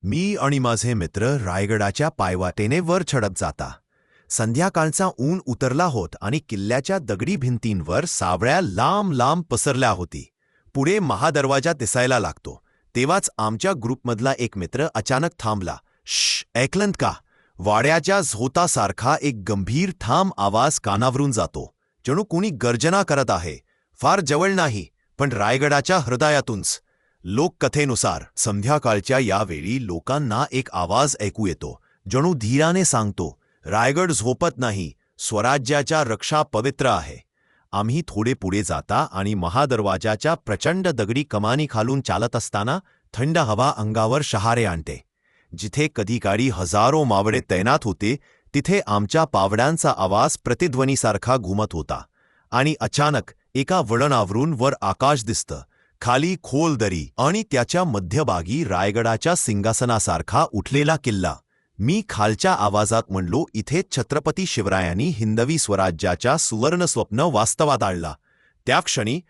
मी आणि माझे मित्र रायगडाच्या पायवाटेने वर चढत जाता. संध्याकाळचा ऊन उतरला होत आणि किल्ल्याच्या दगडी भिंतींवर सावळ्या लांब लांब पसरल्या होती. पुढे महादरवाजा दिसायला लागतो. तेव्हाच आमच्या ग्रुपमधला एक मित्र अचानक थांबला. "श्श, ऐकलंत का?" वाड्याच्या झोतासारखा एक गंभीर ठाम आवाज कानावरून जातो. जणू कोणी गर्जना करत आहे. फार जवळ नाही, पण रायगडाच्या हृदयातूनच. लोककथेनुसार संध्याकाळच्या यावेळी लोकांना एक आवाज ऐकू येतो, जणू धीराने सांगतो, रायगड झोपत नाही, स्वराज्याच्या रक्षा पवित्र आहे. आम्ही थोडे पुढे जाता आणि महादरवाजाच्या प्रचंड दगडी कमानी खालून चालत असताना थंड हवा अंगावर शहारे आणते. जिथे कधी काळी हजारो मावळे तैनात होते, तिथे आमच्या पावड्यांचा आवाज प्रतिध्वनीसारखा घुमत होता. आणि अचानक एका वळणावरून वर आकाश दिसतं, खाली खोल दरी आणि त्याच्या मध्यभागी रायगडाच्या सिंहासनासारखा उठलेला किल्ला. मी खालच्या आवाजात म्हणलो, इथे छत्रपती शिवरायांनी हिंदवी स्वराज्याच्या सुवर्ण स्वप्न वास्तवात आणला. त्या क्षणी